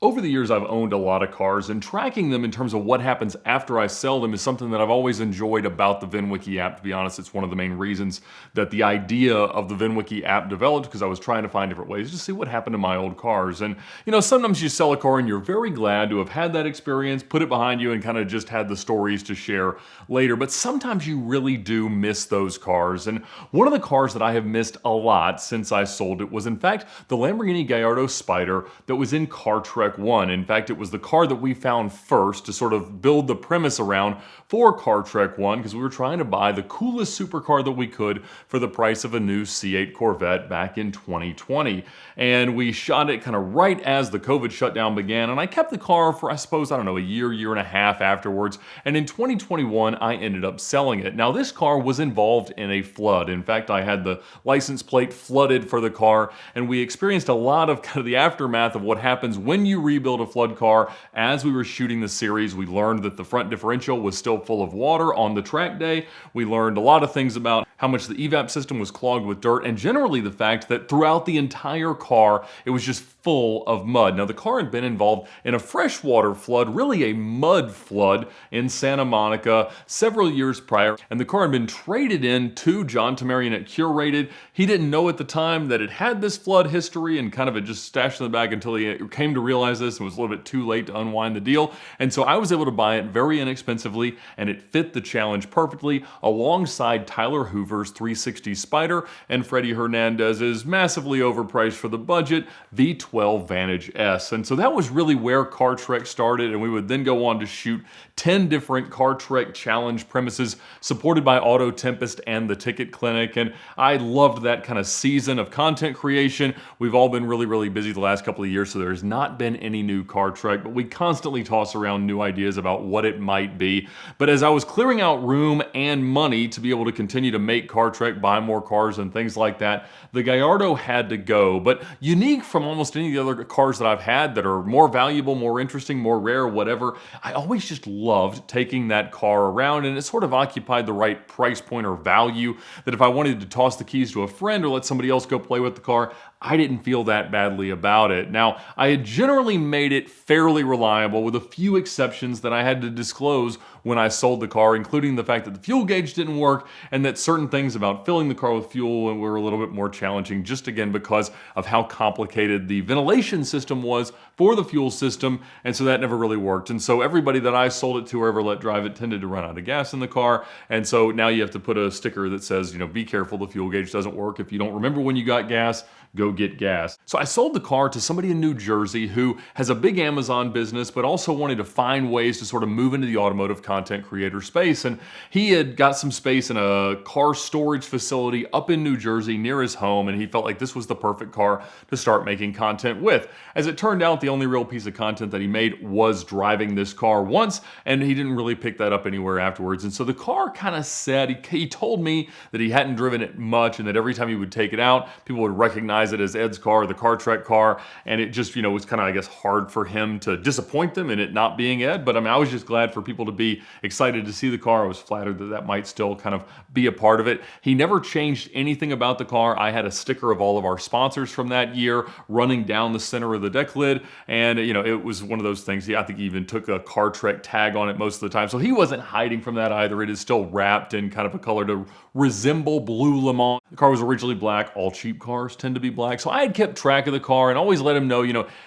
Over the years, I've owned a lot of cars, and tracking them in terms of what happens after I sell them is something that I've always enjoyed about the VINwiki app. To be honest, it's one of the main reasons that the idea of the VINwiki app developed, because I was trying to find different ways to see what happened to my old cars. And sometimes you sell a car and you're very glad to have had that experience, put it behind you, and kind of just had the stories to share later. But sometimes you really do miss those cars. And one of the cars that I have missed a lot since I sold it was, in fact, the Lamborghini Gallardo Spider that was in Car Trek 1. In fact, it was the car that we found first to sort of build the premise around for Car Trek 1, because we were trying to buy the coolest supercar that we could for the price of a new C8 Corvette back in 2020. And we shot it kind of right as the COVID shutdown began, and I kept the car for, I suppose, I don't know, a year and a half afterwards. And in 2021, I ended up selling it. Now, this car was involved in a flood. In fact, I had the license plate flooded for the car, and we experienced a lot of kind of the aftermath of what happens when you rebuild a flood car. As we were shooting the series, we learned that the front differential was still full of water on the track day. We learned a lot of things about how much the evap system was clogged with dirt, and generally the fact that throughout the entire car, it was just full of mud. Now, the car had been involved in a freshwater flood, really a mud flood in Santa Monica several years prior, and the car had been traded in to John Tamarian at Curated. He didn't know at the time that it had this flood history, and kind of it just stashed in the back until he came to realize this and was a little bit too late to unwind the deal. And so I was able to buy it very inexpensively, and it fit the challenge perfectly alongside Tyler Hoover's 360 Spider and Freddie Hernandez's massively overpriced for the budget V12 Vantage S. And so that was really where Car Trek started, and we would then go on to shoot 10 different Car Trek challenge premises supported by Auto Tempest and the Ticket Clinic. And I loved that kind of season of content creation. We've all been really busy the last couple of years, so there's not been any new Car Trek, but we constantly toss around new ideas about what it might be. But as I was clearing out room and money to be able to continue to make Car Trek, buy more cars and things like that, the Gallardo had to go. But unique from almost any of the other cars that I've had that are more valuable, more interesting, more rare, whatever, I always just loved taking that car around, and it sort of occupied the right price point or value that if I wanted to toss the keys to a friend or let somebody else go play with the car, I didn't feel that badly about it. Now, I had generally made it fairly reliable, with a few exceptions that I had to disclose when I sold the car, including the fact that the fuel gauge didn't work, and that certain things about filling the car with fuel were a little bit more challenging, just again because of how complicated the ventilation system was for the fuel system, and so that never really worked. And so everybody that I sold it to or ever let drive it tended to run out of gas in the car, and so now you have to put a sticker that says, be careful, the fuel gauge doesn't work. If you don't remember when you got gas, go get gas. So I sold the car to somebody in New Jersey who has a big Amazon business, but also wanted to find ways to sort of move into the automotive content creator space. And he had got some space in a car storage facility up in New Jersey near his home, and he felt like this was the perfect car to start making content with. As it turned out, the only real piece of content that he made was driving this car once, and he didn't really pick that up anywhere afterwards. And so the car kind of said, he told me that he hadn't driven it much, and that every time he would take it out, people would recognize it as Ed's car, the Car Trek car, and it just, was kind of, I guess, hard for him to disappoint them in it not being Ed. But I mean, I was just glad for people to be excited to see the car. I was flattered that that might still kind of be a part of it. He never changed anything about the car. I had a sticker of all of our sponsors from that year running down the center of the deck lid, and it was one of those things. I think he even took a Car Trek tag on it most of the time, so he wasn't hiding from that either. It is still wrapped in kind of a color to resemble blue Le Mans. The car was originally black. All cheap cars tend to be black. So I had kept track of the car and always let him know,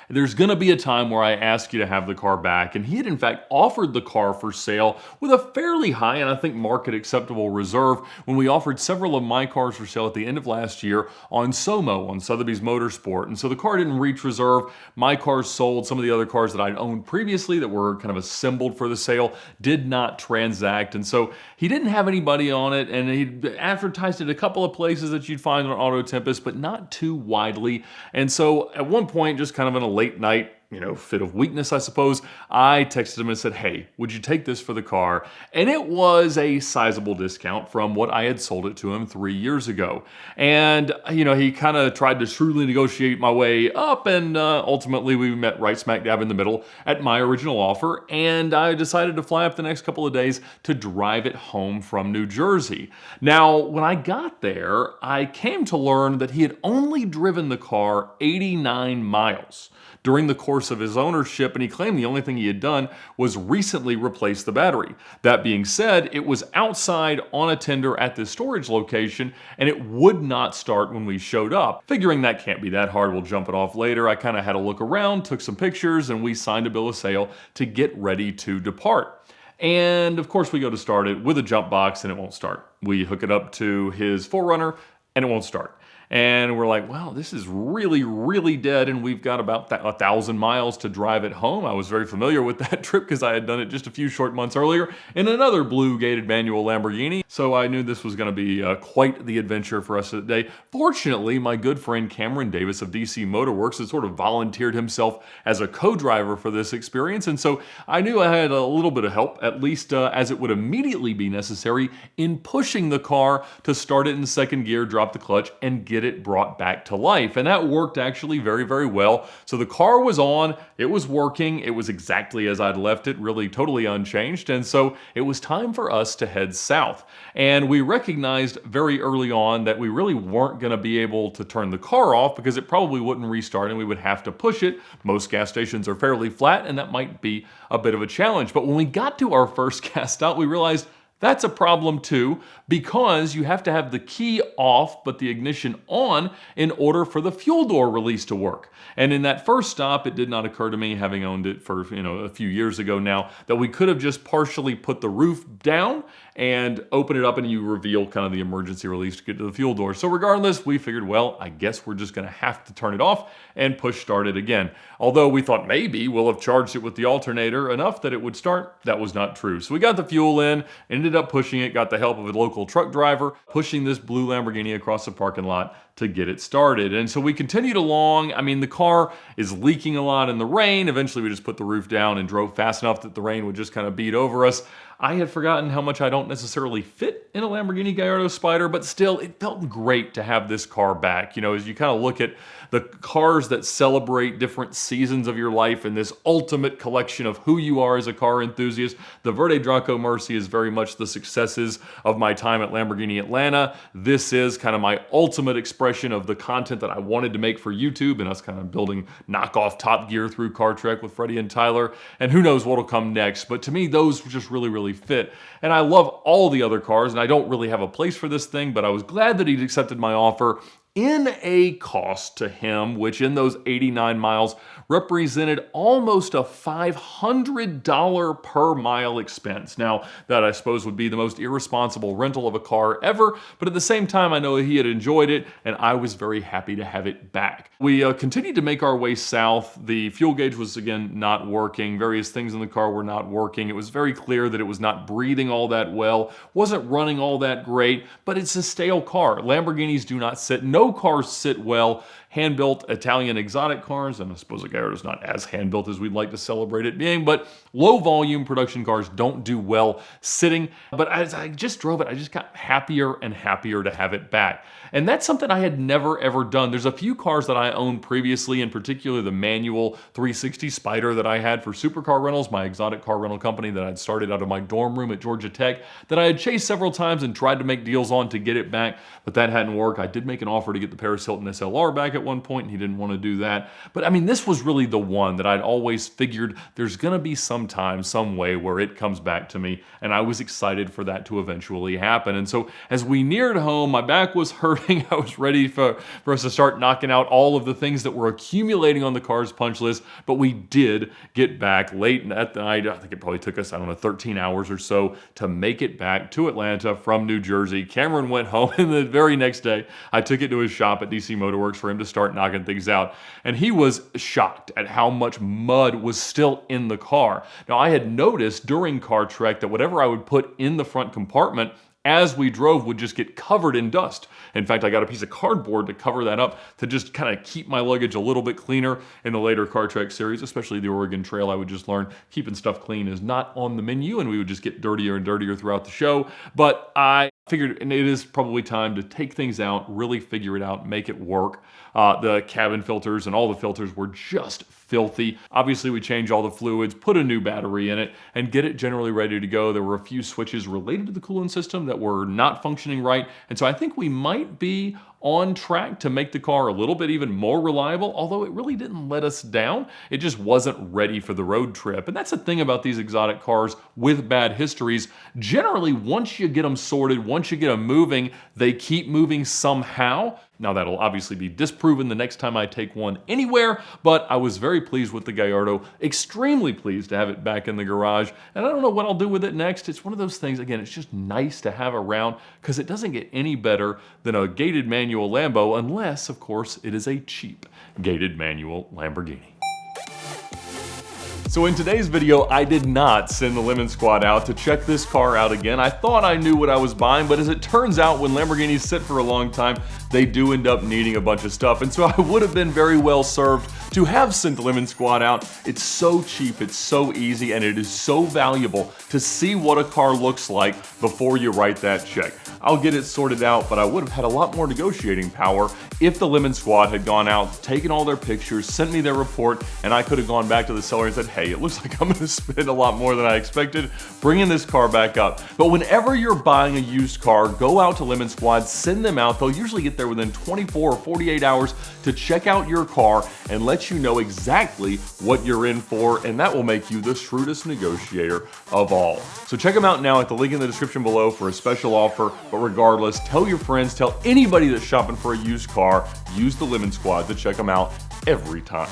there's going to be a time where I ask you to have the car back. And he had in fact offered the car for sale with a fairly high and I think market acceptable reserve when we offered several of my cars for sale at the end of last year on SOMO, on Sotheby's Motorsport. And so the car didn't reach reserve. My cars sold. Some of the other cars that I'd owned previously that were kind of assembled for the sale did not transact. And so he didn't have anybody on it, and he advertised it a couple of places that you'd find on Auto Tempest, but not too widely. And so at one point, just kind of in a late night, fit of weakness, I suppose, I texted him and said, hey, would you take this for the car? And it was a sizable discount from what I had sold it to him 3 years ago. And, he kind of tried to shrewdly negotiate my way up, and ultimately we met right smack dab in the middle at my original offer, and I decided to fly up the next couple of days to drive it home from New Jersey. Now, when I got there, I came to learn that he had only driven the car 89 miles during the course of his ownership, and he claimed the only thing he had done was recently replace the battery. That being said, it was outside on a tender at this storage location, and it would not start when we showed up. Figuring that can't be that hard, we'll jump it off later, I kind of had a look around, took some pictures, and we signed a bill of sale to get ready to depart. And of course we go to start it with a jump box and it won't start. We hook it up to his 4Runner and it won't start. And we're like, well, this is really, really dead, and we've got about 1,000 miles to drive it home. I was very familiar with that trip because I had done it just a few short months earlier in another blue gated manual Lamborghini. So I knew this was going to be quite the adventure for us today. Fortunately, my good friend Cameron Davis of DC Motorworks had sort of volunteered himself as a co-driver for this experience, and so I knew I had a little bit of help, at least as it would immediately be necessary in pushing the car to start it in second gear, drop the clutch, and get it brought back to life. And that worked actually very, very well. So the car was on, it was working, it was exactly as I'd left it, really totally unchanged. And so it was time for us to head south. And we recognized very early on that we really weren't going to be able to turn the car off because it probably wouldn't restart and we would have to push it. Most gas stations are fairly flat and that might be a bit of a challenge. But when we got to our first gas stop, we realized that's a problem too, because you have to have the key off but the ignition on in order for the fuel door release to work. And in that first stop, it did not occur to me, having owned it for a few years ago now, that we could have just partially put the roof down and open it up and you reveal kind of the emergency release to get to the fuel door. So regardless, we figured, well, I guess we're just going to have to turn it off and push start it again. Although we thought maybe we'll have charged it with the alternator enough that it would start. That was not true. So we got the fuel in, ended up pushing it, got the help of a local truck driver, pushing this blue Lamborghini across the parking lot to get it started. And so we continued along. I mean, the car is leaking a lot in the rain. Eventually we just put the roof down and drove fast enough that the rain would just kind of beat over us. I had forgotten how much I don't necessarily fit in a Lamborghini Gallardo Spider, but still, it felt great to have this car back. As you kind of look at the cars that celebrate different seasons of your life and this ultimate collection of who you are as a car enthusiast, the Verde Draco Mercy is very much the successes of my time at Lamborghini Atlanta. This is kind of my ultimate expression of the content that I wanted to make for YouTube, and us kind of building knockoff Top Gear through Car Trek with Freddie and Tyler, and who knows what'll come next. But to me, those just really, really fit. And I love all the other cars, and I don't really have a place for this thing, but I was glad that he'd accepted my offer in a cost to him, which in those 89 miles represented almost a $500 per mile expense. Now, that I suppose would be the most irresponsible rental of a car ever, but at the same time, I know he had enjoyed it, and I was very happy to have it back. We continued to make our way south. The fuel gauge was, again, not working. Various things in the car were not working. It was very clear that it was not breathing all that well, wasn't running all that great, but it's a stale car. Lamborghinis do not sit. No cars sit well. Hand-built Italian exotic cars, and I suppose a Gallardo's not as hand-built as we'd like to celebrate it being, but low-volume production cars don't do well sitting. But as I just drove it, I just got happier and happier to have it back. And that's something I had never, ever done. There's a few cars that I owned previously, in particular the manual 360 Spider that I had for Supercar Rentals, my exotic car rental company that I'd started out of my dorm room at Georgia Tech, that I had chased several times and tried to make deals on to get it back, but that hadn't worked. I did make an offer to get the Paris Hilton SLR back at one point, and he didn't want to do that. But I mean, this was really the one that I'd always figured there's going to be some time, some way where it comes back to me, and I was excited for that to eventually happen. And so as we neared home, my back was hurting. I was ready for us to start knocking out all of the things that were accumulating on the car's punch list, but we did get back late at night. I think it probably took us, 13 hours or so to make it back to Atlanta from New Jersey. Cameron went home, and the very next day, I took it to his shop at DC Motorworks for him to start knocking things out. And he was shocked at how much mud was still in the car. Now, I had noticed during Car Trek that whatever I would put in the front compartment as we drove would just get covered in dust. In fact, I got a piece of cardboard to cover that up to just kind of keep my luggage a little bit cleaner. In the later Car Trek series, especially the Oregon Trail, I would just learn keeping stuff clean is not on the menu, and we would just get dirtier and dirtier throughout the show. But I figured it is probably time to take things out, really figure it out, make it work. The cabin filters and all the filters were just filthy. Obviously, we changed all the fluids, put a new battery in it, and get it generally ready to go. There were a few switches related to the coolant system that were not functioning right, and so I think we might be on track to make the car a little bit even more reliable, although it really didn't let us down. It just wasn't ready for the road trip. And that's the thing about these exotic cars with bad histories. Generally, once you get them sorted, once you get them moving, they keep moving somehow. Now that'll obviously be disproven the next time I take one anywhere, but I was very pleased with the Gallardo, extremely pleased to have it back in the garage, and I don't know what I'll do with it next. It's one of those things, again, it's just nice to have around because it doesn't get any better than a gated manual Lambo unless, of course, it is a cheap gated manual Lamborghini. So in today's video, I did not send the Lemon Squad out to check this car out again. I thought I knew what I was buying, but as it turns out, when Lamborghinis sit for a long time, they do end up needing a bunch of stuff. And so I would have been very well served to have sent the Lemon Squad out. It's so cheap, it's so easy, and it is so valuable to see what a car looks like before you write that check. I'll get it sorted out, but I would have had a lot more negotiating power if the Lemon Squad had gone out, taken all their pictures, sent me their report, and I could have gone back to the seller and said, hey, it looks like I'm gonna spend a lot more than I expected bringing this car back up. But whenever you're buying a used car, go out to Lemon Squad, send them out. They'll usually get there within 24 or 48 hours to check out your car and let you know exactly what you're in for, and that will make you the shrewdest negotiator of all. So check them out now at the link in the description below for a special offer. But regardless, tell your friends, tell anybody that's shopping for a used car, use the Lemon Squad to check them out every time.